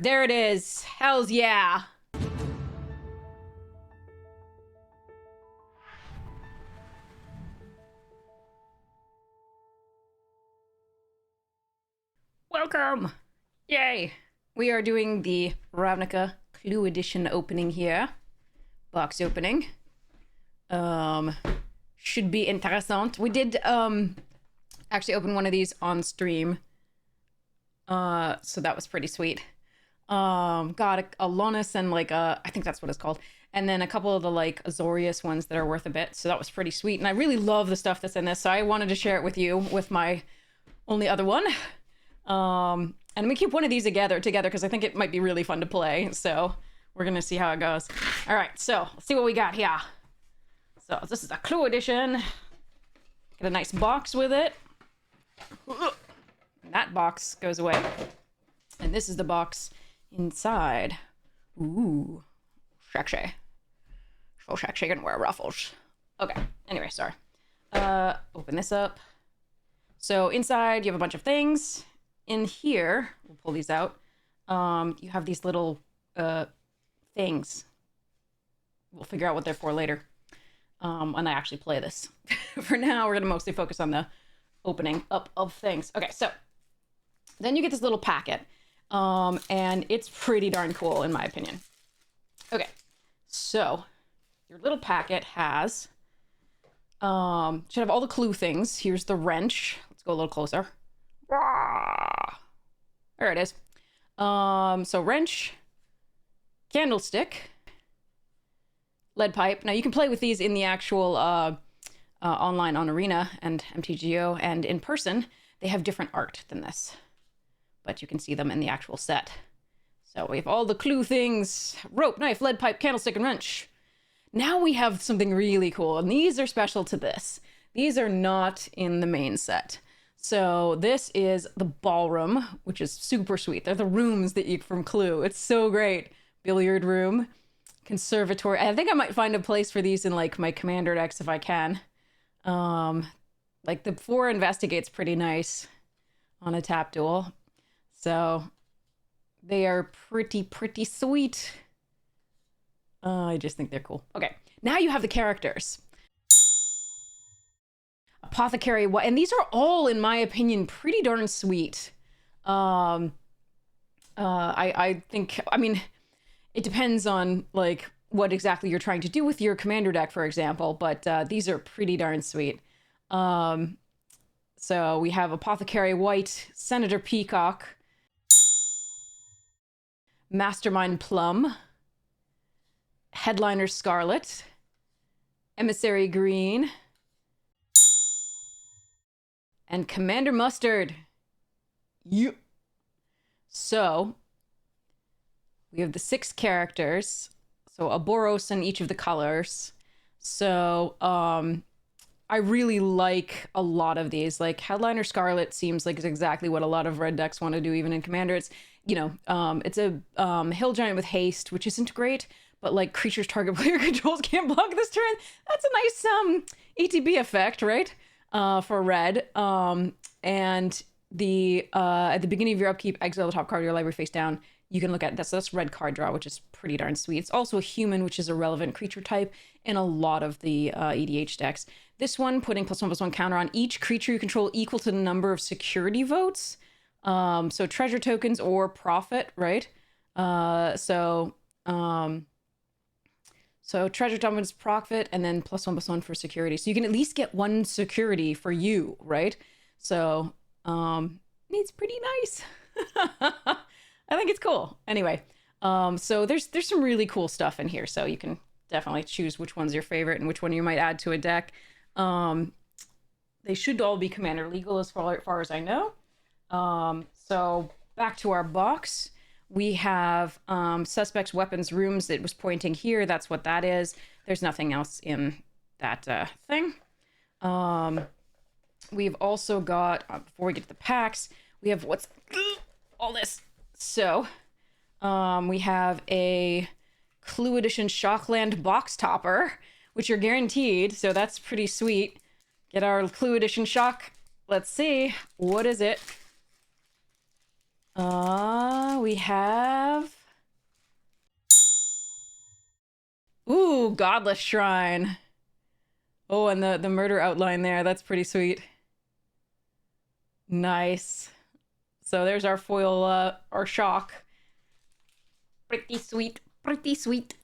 There it is. Hells yeah. Welcome. Yay. We are doing the Ravnica Clue Edition opening here. Box opening. Should be interessant. We did actually open one of these on stream. So that was pretty sweet. Got a Alonus and like I think that's what it's called. And then a couple of the like Azorius ones that are worth a bit. So that was pretty sweet. And I really love the stuff that's in this. So I wanted to share it with you with my only other one. And we keep one of these together because I think it might be really fun to play. So we're gonna see how it goes. All right, so let's see what we got here. So this is a Clue Edition. Get a nice box with it. And that box goes away. And this is the box inside. Ooh, sexy. So sexy and wear ruffles. Okay, anyway, sorry. Open this up. So inside you have a bunch of things. In here, we'll pull these out. You have these little things. We'll figure out what they're for later. When I actually play this. For now, we're gonna mostly focus on the opening up of things. Okay, so then you get this little packet. And it's pretty darn cool in my opinion. Okay, so your little packet has should have all the clue things. Here's the wrench. Let's go a little closer. There it is. So wrench, candlestick, lead pipe. Now you can play with these in the actual online on Arena and MTGO, and in person they have different art than this, but you can see them in the actual set. So we have all the clue things: rope, knife, lead pipe, candlestick, and wrench. Now we have something really cool, and these are special to this. These are not in the main set. So this is the ballroom, which is super sweet. They're the rooms that you from Clue. It's so great. Billiard room, conservatory. I think I might find a place for these in like my commander decks if I can. Like the 4 investigate's pretty nice on a tap duel. So they are pretty sweet. I just think they're cool. Okay, now you have the characters. Apothecary, and these are all, in my opinion, pretty darn sweet. I think, I mean, it depends on like what exactly you're trying to do with your commander deck, for example, but these are pretty darn sweet. So we have Apothecary White, Senator Peacock, Mastermind Plum, Headliner Scarlet, Emissary Green, and Commander Mustard. Yep. So we have the 6 characters. So a Boros in each of the colors. So I really like a lot of these. Like Headliner Scarlet seems like it's exactly what a lot of red decks want to do, even in Commander. It's, you know, it's a Hill Giant with haste, which isn't great, but like creatures target player controls can't block this turn. That's a nice ETB effect, right? For red. And the at the beginning of your upkeep, exile the top card of your library face down. You can look at this. So that's red card draw, which is pretty darn sweet. It's also a human, which is a relevant creature type in a lot of the EDH decks. This one putting +1/+1 counter on each creature you control equal to the number of security votes. So treasure tokens or profit, right? So treasure tokens, profit, and then +1/+1 for security. So you can at least get 1 security for you, right? So it's pretty nice. I think it's cool. Anyway, so there's some really cool stuff in here. So you can definitely choose which one's your favorite and which one you might add to a deck. They should all be commander legal as far as I know. So back to our box. We have suspects, weapons, rooms. It was pointing here. That's what that is. There's nothing else in that thing. We've also got, before we get to the packs, we have what's all this. So we have a Clue Edition Shockland box topper, which you're guaranteed. So that's pretty sweet. Get our Clue Edition Shock. Let's see. What is it? We have... Ooh, Godless Shrine. Oh, and the murder outline there. That's pretty sweet. Nice. So there's our foil, our shock. Pretty sweet. Pretty sweet.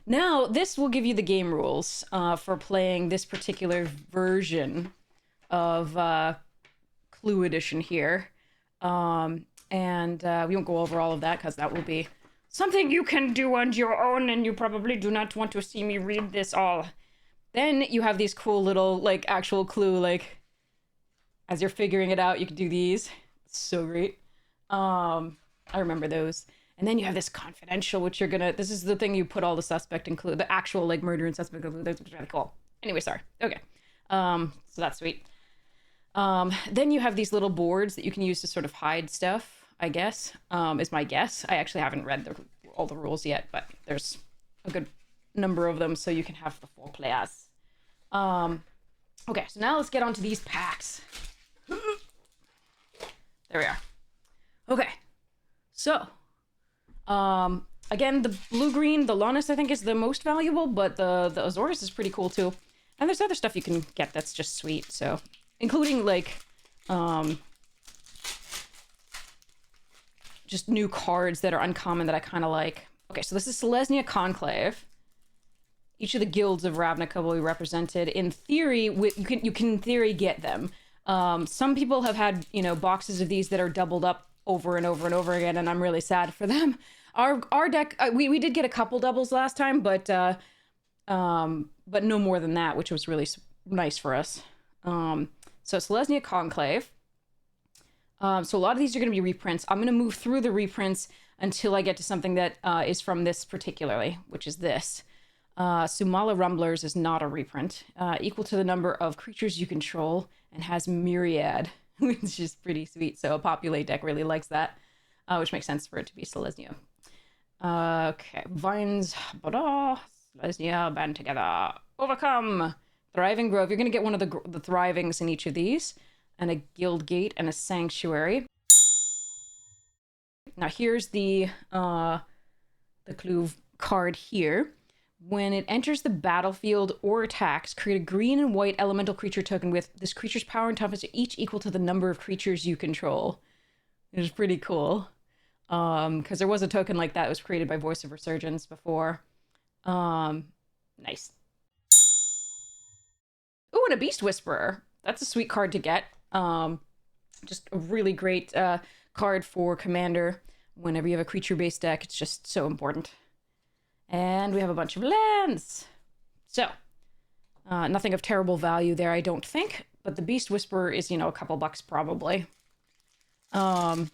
Now, this will give you the game rules for playing this particular version of Clue Edition here. And we won't go over all of that because that will be something you can do on your own, and you probably do not want to see me read this all. Then you have these cool little, like, actual clue, like, as you're figuring it out, you can do these. It's so great. I remember those. And then you have this confidential, which you're gonna, this is the thing you put all the suspect and clue, the actual, like, murder and suspect clue. That's really cool. Anyway, sorry. Okay. So that's sweet. Then you have these little boards that you can use to sort of hide stuff, I guess, is my guess. I actually haven't read all the rules yet, but there's a good number of them, so you can have the full play as. Okay, so now let's get on to these packs. There we are. Okay, so, again, the blue-green, the Lannis, I think, is the most valuable, but the Azores is pretty cool, too. And there's other stuff you can get that's just sweet, so, including, like, just new cards that are uncommon that I kind of like. Okay, so this is Selesnya Conclave. Each of the guilds of Ravnica will be represented. In theory, you can in theory get them. Some people have had, you know, boxes of these that are doubled up over and over and over again, and I'm really sad for them. Our deck, we did get a couple doubles last time, but no more than that, which was really nice for us. So Selesnya Conclave. So a lot of these are going to be reprints. I'm going to move through the reprints until I get to something that is from this particularly, which is this. Sumala Rumblers is not a reprint. Equal to the number of creatures you control and has Myriad, which is pretty sweet. So a Populate deck really likes that, which makes sense for it to be Selesnya. Okay, Vines, Selesnya, band together. Overcome! Thriving Grove. You're going to get one of the Thrivings in each of these, and a Guild Gate and a Sanctuary. Now here's the clue card here. When it enters the battlefield or attacks, create a green and white elemental creature token with this creature's power and toughness each equal to the number of creatures you control. Which is pretty cool. Because there was a token like that was created by Voice of Resurgence before. Nice. Ooh, and a Beast Whisperer. That's a sweet card to get. Just a really great card for Commander. Whenever you have a creature-based deck, it's just so important. And we have a bunch of lands. So, nothing of terrible value there, I don't think. But the Beast Whisperer is, you know, a couple bucks probably. Pull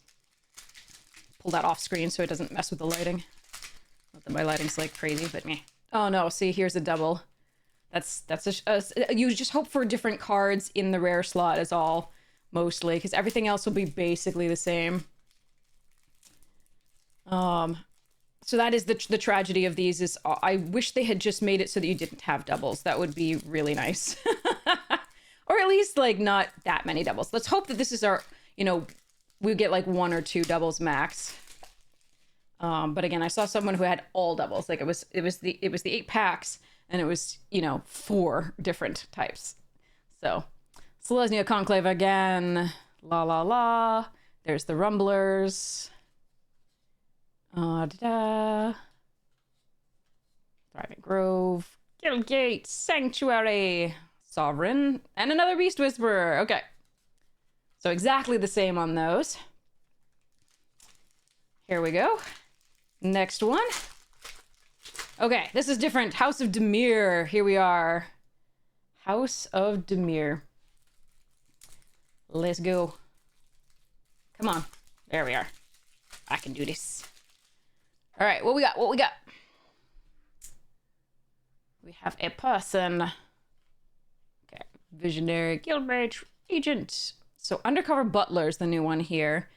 that off screen so it doesn't mess with the lighting. Not that my lighting's like crazy, but meh. Oh no, see, here's a double. You just hope for different cards in the rare slot is all, mostly, because everything else will be basically the same. So that is the tragedy of these is I wish they had just made it so that you didn't have doubles. That would be really nice. Or at least, like, not that many doubles. Let's hope that this is our, you know, we get like 1 or 2 doubles max. But again, I saw someone who had all doubles. Like it was the 8 packs, and it was, you know, 4 different types. So, Selesnya Conclave again. La la la. There's the Rumblers. Thriving Grove. Guildgate. Sanctuary. Sovereign. And another Beast Whisperer. Okay. So exactly the same on those. Here we go. Next one. Okay, this is different. House of Demir. Here we are. House of Demir. Let's go. Come on. There we are. I can do this. All right, what we got? What we got? We have a person. Okay, Visionary Guildmage Agent. So Undercover Butler is the new one here.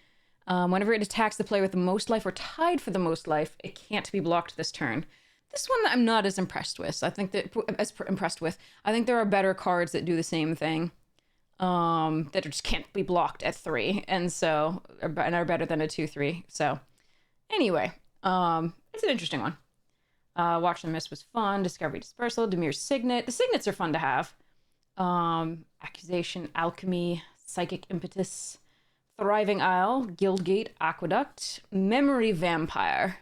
Whenever it attacks the player with the most life or tied for the most life, it can't be blocked this turn. This one I'm not as impressed with. I think that I think there are better cards that do the same thing. that just can't be blocked at 3, and so and are better than a 2/3. So anyway, it's an interesting one. Watch the Mist was fun. Discovery Dispersal, Demir's Signet. The Signets are fun to have. Accusation, Alchemy, Psychic Impetus, Thriving Isle, Guildgate, Aqueduct, Memory Vampire.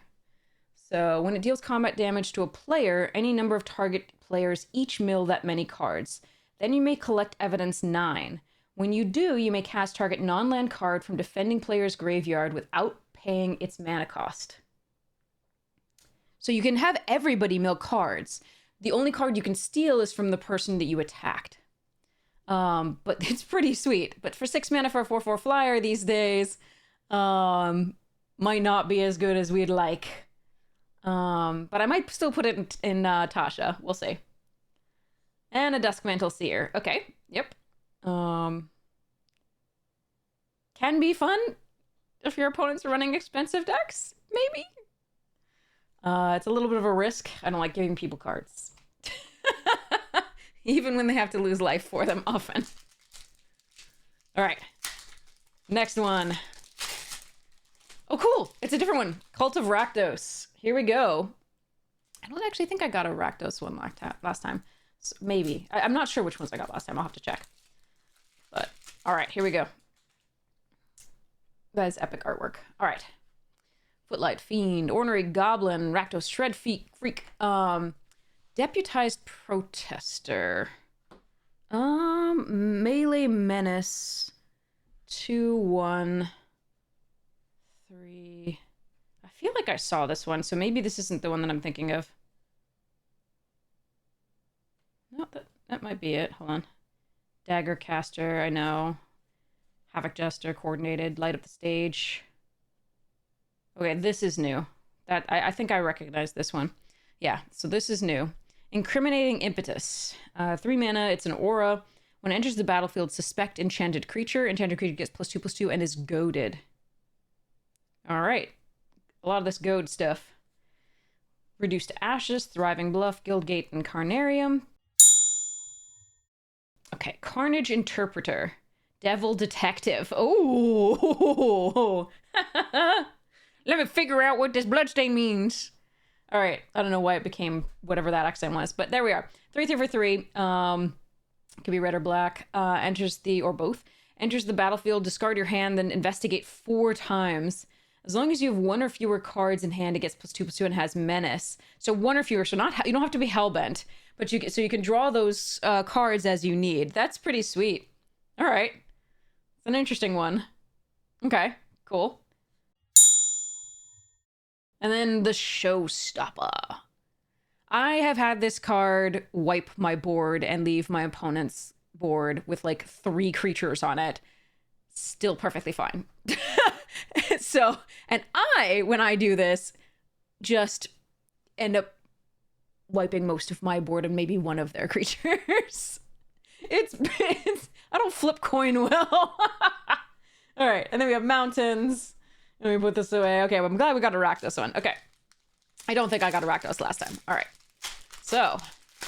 So when it deals combat damage to a player, any number of target players each mill that many cards. Then you may collect Evidence 9. When you do, you may cast target non-land card from defending player's graveyard without paying its mana cost. So you can have everybody mill cards. The only card you can steal is from the person that you attacked. But it's pretty sweet. But for 6 mana for a 4/4 flyer these days, might not be as good as we'd like. But I might still put it in Tasha. We'll see. And a Duskmantle Seer. Okay, yep. Can be fun if your opponents are running expensive decks, maybe. It's a little bit of a risk. I don't like giving people cards. Even when they have to lose life for them often. All right. Next one. Oh, cool. It's a different one. Cult of Rakdos. Here we go. I don't actually think I got a Rakdos one last time. So maybe. I'm not sure which ones I got last time. I'll have to check. But, all right. Here we go. That is epic artwork. All right. Footlight Fiend, Ornery Goblin, Rakdos Shred Freak, Deputized Protester, Melee Menace, 2/1, 3. I feel like I saw this one, so maybe this isn't the one that I'm thinking of. No, that might be it. Hold on. Dagger Caster, I know. Havoc Jester, Coordinated, Light Up the Stage. Okay, this is new. That I think I recognize this one. Yeah, so this is new. Incriminating Impetus. 3 mana, it's an aura. When it enters the battlefield, suspect enchanted creature. Enchanted creature gets +2/+2 and is goaded. All right. A lot of this goad stuff. Reduced to Ashes, Thriving Bluff, Guildgate, and Carnarium. Okay, Carnage Interpreter. Devil Detective. Oh! Let me figure out what this bloodstain means. All right. I don't know why it became whatever that accent was, but there we are. 3/3 for 3. Could be red or black. Or both. Enters the battlefield, discard your hand, then investigate 4 times. As long as you have 1 or fewer cards in hand, it gets +2/+2 and has menace. So 1 or fewer. So you don't have to be hellbent, but you can draw those cards as you need. That's pretty sweet. All right. It's an interesting one. Okay. Cool. And then the Showstopper. I have had this card wipe my board and leave my opponent's board with like 3 creatures on it. Still perfectly fine. So, and when I do this, just end up wiping most of my board and maybe one of their creatures. It's I don't flip coin well. All right, and then we have mountains. Let me put this away. Okay, well, I'm glad we got a Rakdos one. Okay. I don't think I got a Rakdos last time. All right. So,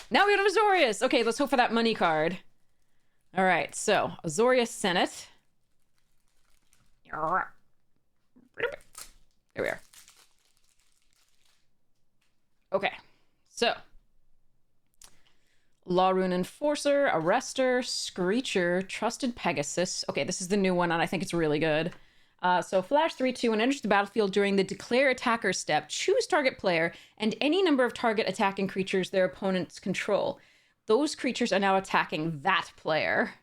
now we have Azorius. Okay, let's hope for that money card. All right, so, Azorius Senate. There we are. Okay, so. Lawrune Enforcer, Arrestor, Screecher, Trusted Pegasus. Okay, this is the new one, and I think it's really good. So flash 3/2 and enters the battlefield during the declare attacker step. Choose target player and any number of target attacking creatures their opponents control. Those creatures are now attacking that player.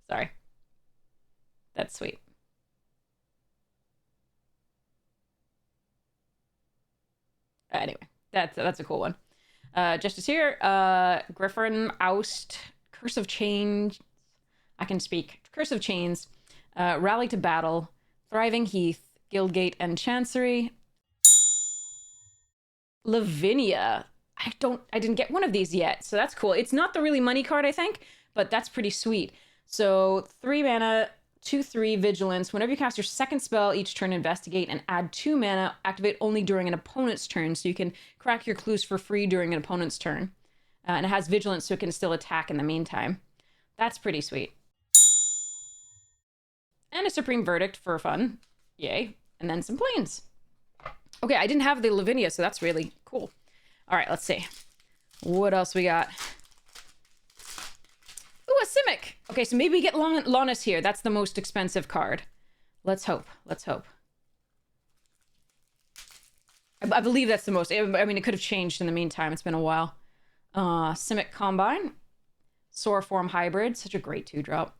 Sorry. That's sweet. Anyway, that's a cool one. Justice here. Griffin Oust. Curse of Change. I can speak. Curse of Chains. Rally to Battle, Thriving Heath, Guildgate, and Chancery. Lavinia. I didn't get one of these yet, so that's cool. It's not the really money card, I think, but that's pretty sweet. So 3 mana, 2/3 Vigilance. Whenever you cast your second spell, each turn investigate and add 2 mana. Activate only during an opponent's turn, so you can crack your clues for free during an opponent's turn. And it has Vigilance, so it can still attack in the meantime. That's pretty sweet. And a Supreme Verdict for fun. Yay. And then some planes. Okay, I didn't have the Lavinia, so that's really cool. All right, let's see. What else we got? Ooh, a Simic. Okay, so maybe we get Lannis here. That's the most expensive card. Let's hope. Let's hope. I believe that's the most. I mean, it could have changed in the meantime. It's been a while. Simic Combine. Sauroform Hybrid. Such a great 2-drop.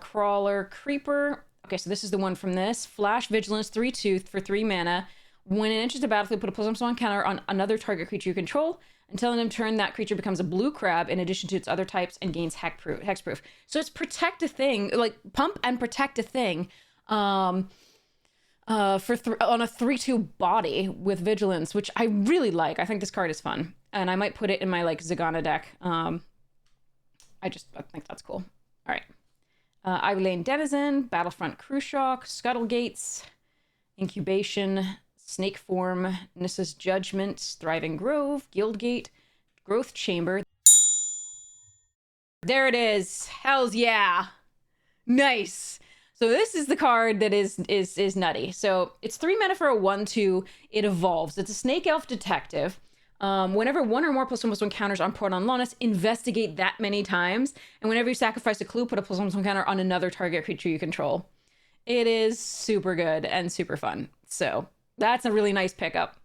Crawler Creeper. Okay, so this is the one from this. Flash Vigilance 3/2 for 3 mana. When it enters the battlefield, put a +1/+1 counter on another target creature you control. Until end of turn, that creature becomes a blue crab in addition to its other types and gains hexproof. So it's protect a thing, like pump and protect a thing. On a 3/2 body with vigilance, which I really like. I think this card is fun, and I might put it in my like Zagana deck. I think that's cool. All right, Ivy Lane Denizen, Battlefront Cruciok, Scuttlegates, Incubation, Snake Form, Nissa's Judgment, Thriving Grove, Guildgate, Growth Chamber. There it is. Hells yeah, nice. So this is the card that is nutty. So it's 3 mana for a 1/2. It evolves. It's a Snake Elf Detective. Whenever 1 or more +1/+1 counters on Port on Lannis, investigate that many times. And whenever you sacrifice a clue, put a +1/+1 counter on another target creature you control. It is super good and super fun. So that's a really nice pickup.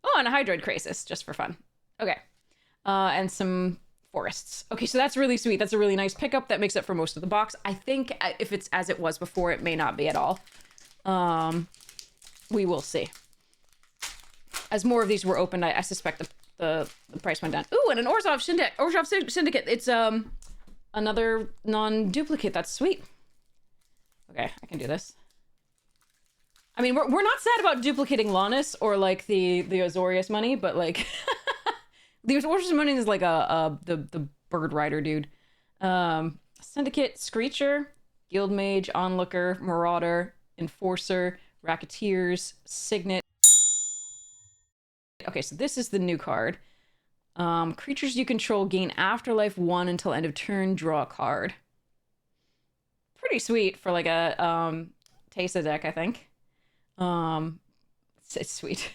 Oh, and a Hydroid Krasis, just for fun. Okay. And some forests. Okay, so that's really sweet. That's a really nice pickup. That makes up for most of the box. I think if it's as it was before, it may not be at all. We will see. As more of these were opened, I suspect the price went down. Ooh, and an Orzhov Syndicate. It's another non-duplicate. That's sweet. Okay, I can do this. I mean, we're not sad about duplicating Lannis or like the Azorius money, but like the Azorius money is like the Bird Rider dude. Syndicate, Screecher, Guildmage, Onlooker, Marauder, Enforcer, Racketeers, Signet. Okay, so this is the new card. Creatures you control gain Afterlife 1 until end of turn, draw a card. Pretty sweet for like a Teysa deck, I think. It's sweet.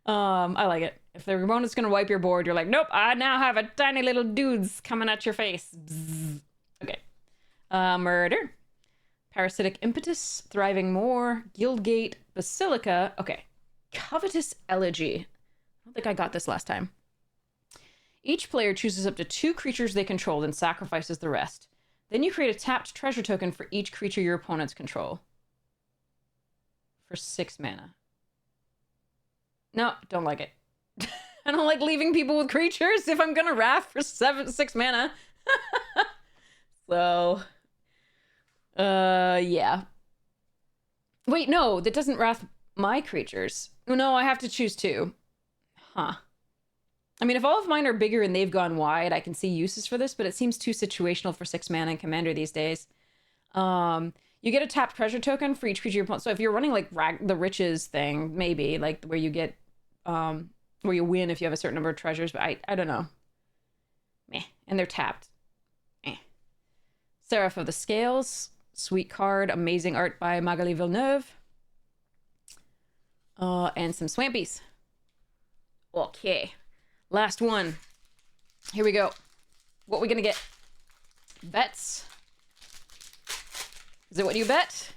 I like it. If the opponent's gonna wipe your board, you're like, nope, I now have a tiny little dudes coming at your face. Bzz. Okay. Murder. Parasitic Impetus, Thriving Moor, Guildgate, Basilica. Okay. Covetous Elegy. I don't think I got this last time. Each player chooses up to 2 creatures they control and sacrifices the rest. Then you create a tapped treasure token for each creature your opponents control. For 6 mana. No, don't like it. I don't like leaving people with creatures if I'm gonna wrath for 6 mana. So, yeah. Wait, no, that doesn't wrath my creatures. No, I have to choose 2. Huh. I mean, if all of mine are bigger and they've gone wide, I can see uses for this, but it seems too situational for 6 mana in Commander these days. You get a tapped treasure token for each creature you opponent. So if you're running like the Riches thing, maybe like where you get, where you win if you have a certain number of treasures, but I don't know. Meh. And they're tapped. Eh. Seraph of the Scales, sweet card, amazing art by Magali Villeneuve. And some Swampies. Okay. Last one. Here we go. What are we gonna get? Bets. Is it what you bet?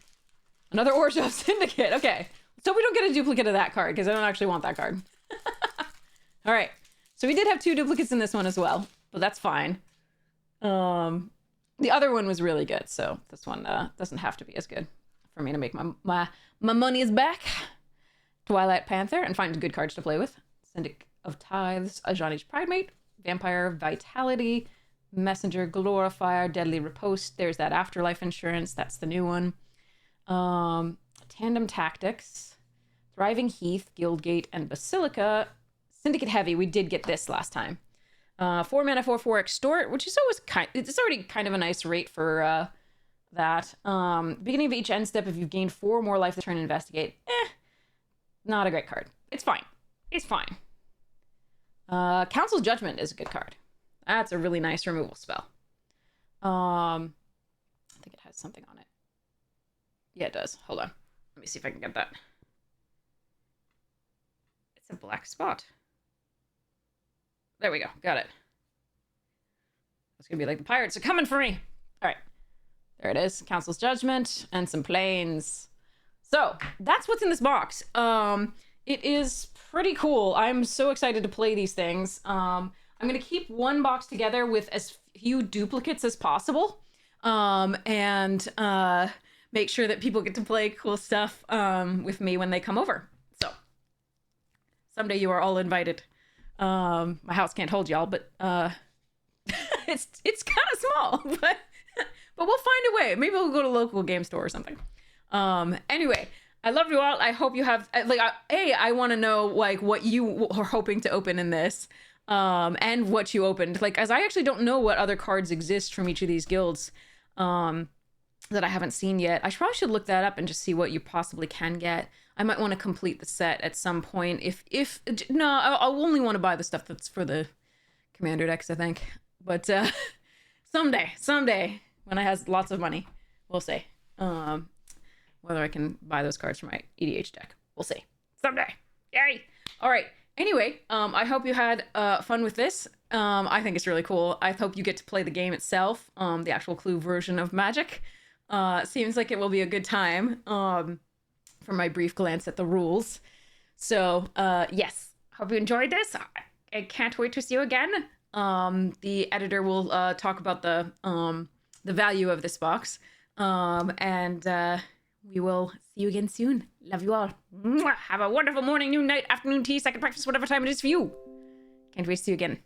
Another Orzhov Syndicate. Okay. So we don't get a duplicate of that card because I don't actually want that card. All right. So we did have 2 duplicates in this one as well, but that's fine. The other one was really good, so this one doesn't have to be as good for me to make my money is back. Twilight Panther, and find good cards to play with. Syndic of Tithes, Ajani's Pridemate, Vampire Vitality, Messenger Glorifier, Deadly Riposte. There's that Afterlife Insurance. That's the new one. Tandem Tactics, Thriving Heath, Guildgate, and Basilica. Syndicate Heavy. We did get this last time. 4 mana, 4/4 Extort, which is always it's already kind of a nice rate for that. Beginning of each end step, if you've gained 4 or more life this turn, investigate. Not a great card. It's fine. It's fine. Council's Judgment is a good card. That's a really nice removal spell. I think it has something on it. Yeah, it does. Hold on. Let me see if I can get that. It's a black spot. There we go. Got it. It's gonna be like the pirates are coming for me. All right. There it is. Council's Judgment and some planes. So that's what's in this box. It is pretty cool. I'm so excited to play these things. I'm gonna keep one box together with as few duplicates as possible, and make sure that people get to play cool stuff with me when they come over. So someday you are all invited. My house can't hold y'all, but it's kind of small, but we'll find a way. Maybe we'll go to a local game store or something. Anyway, I love you all. I hope you have like I want to know like what you are hoping to open in this, and what you opened. Like, as I actually don't know what other cards exist from each of these guilds, that I haven't seen yet. I probably should look that up and just see what you possibly can get. I might want to complete the set at some point. No, I'll only want to buy the stuff that's for the commander decks, I think. But someday when I has lots of money, we'll see. Whether I can buy those cards for my EDH deck. We'll see. Someday. Yay! All right. Anyway, I hope you had fun with this. I think it's really cool. I hope you get to play the game itself, the actual Clue version of Magic. Seems like it will be a good time, from my brief glance at the rules. So, yes. Hope you enjoyed this. I can't wait to see you again. The editor will talk about the value of this box. And we will see you again soon. Love you all. Mwah! Have a wonderful morning, noon, night, afternoon, tea, second breakfast, whatever time it is for you. Can't wait to see you again.